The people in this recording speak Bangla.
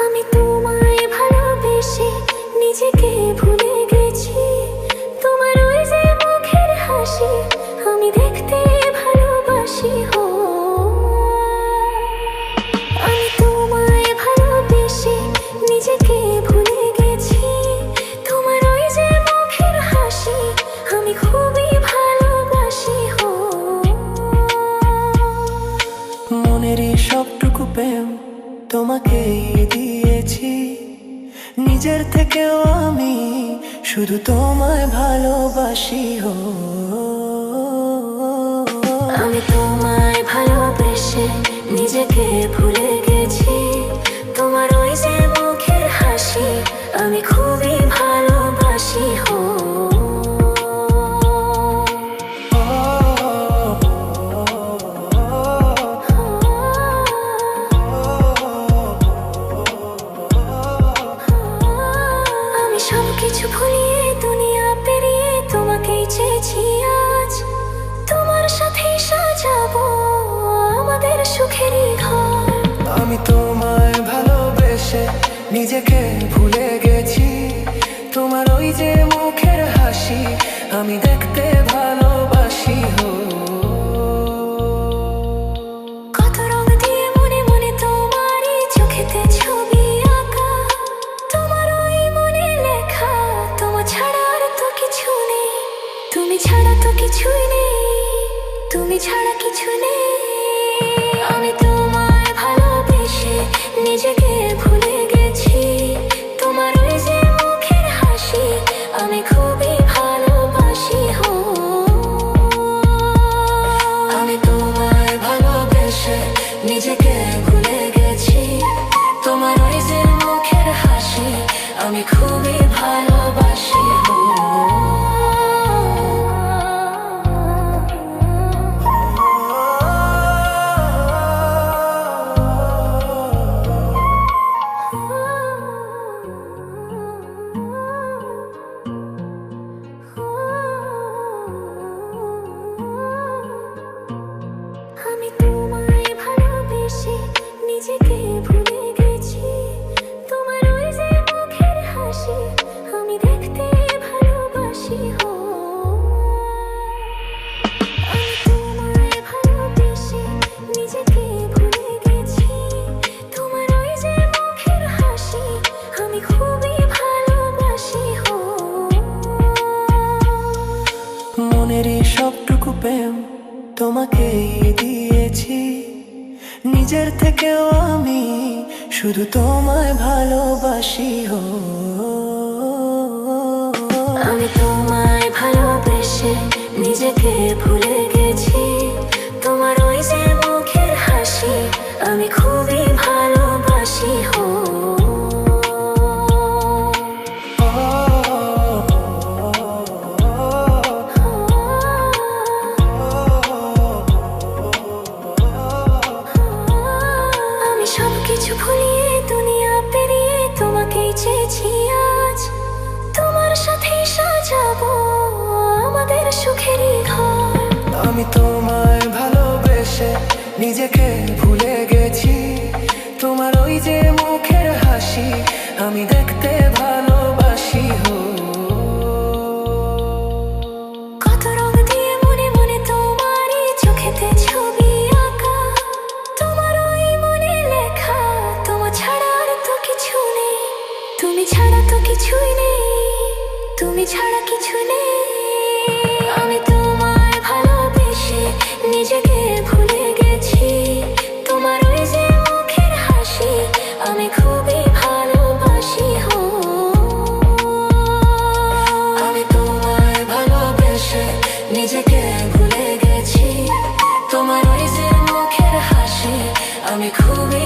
আমি তোমায় ভালোবেসে নিজেকে ভুলে গেছি। তোমার ওই যে মুখের হাসি আমি দেখতে ভালোবাসি। আমি তোমায় ভালোবেসে নিজেকে ভুলে গেছি। তোমার ওই যে মুখের হাসি আমি খুবই ভালোবাসি। মনের সবটুকু প্রেম তোমাকেই দিয়েছি, নিজের থেকেও আমি শুধু তোমায় ভালোবাসি। আমি তোমায় ভালোবেসে নিজেকে ভুলে গেছি। তোমার ওই যে মুখের হাসি আমি খুবই ভালোবাসি। আমি সবকিছু ভুলিয়ে দুনিয়া পেরিয়ে তোমাকেই চেয়েছি আজ। তোমার সাথে সাজাবো আমাদের সুখেরই ঘর। আমি তোমায় ভালোবেসে নিজেকে ভুলে গেছি। তোমার ওই যে মুখের হাসি আমি দেখতে ভালোবাসি। কত রং দিয়ে মনে মনে তোমারই চোখেতে ছবি আঁকা। তোমার ওই মনে লেখা তোমার ছাড়া আর তো কিছু নেই। তুমি ছাড়া তো কিছুই নেই, তুমি ছাড়া কিছু নেই। আমি তোমায় ভালোবেসে নিজেকে ভুলে গেছি। তোমার ওই যে মুখের হাসি আমি খুবই ভালোবাসি। আমি তোমায় ভালোবেসে নিজেকে ভুলে গেছি। তোমার ওই যে মুখের হাসি আমি খুবই ভালোবাসি। আমি তোমায় ভালোবেসে নিজেকে ভুলে গেছি। তোমার ওই যে মুখের হাসি আমি দেখতে ভালোবাসি। আমি তোমায় ভালোবেসে নিজেকে ভুলে গেছি। তোমার ওই যে মুখের হাসি আমি খুবই ভালোবাসি। মনের সবটুকু প্রেম তোমাকেই দিয়েছি, নিজের থেকেও আমি শুধু তোমায় ভালোবাসি। আমি তোমায় ভালোবেসে নিজেকে ভুলে গেছি। তোমার ওই যে মুখের হাসি আমি খুবই ভালোবাসি। আমি সবকিছু ভুলিয়ে দুনিয়া পেরিয়ে তোমাকেই চেয়েছি আজ। তোমার সাথে সাজাবো আমাদের সুখেরই ঘর। আমি তোমায় ভালোবেসে নিজেকে ভুলে গেছি। তোমার ওই যে মুখের হাসি আমি দেখতে ভালোবাসি। কত রং দিয়ে মনে মনে তোমারই চোখেতে ছবি আঁকা। তোমার ওই মনে লেখা তোমার ছাড়া আর তো কিছু নেই। তুমি ছাড়া তো কিছুই নেই, তুমি ছাড়া কিছু নেই। আমি তোমায় ভালোবেসে নিজেকে ভুলে গেছি। তোমার ওই যে মুখের হাসি আমি খুবই ভালোবাসি। আমি তোমায় ভালোবেসে নিজেকে ভুলে গেছি। তোমার ওই যে মুখের হাসি আমি খুবই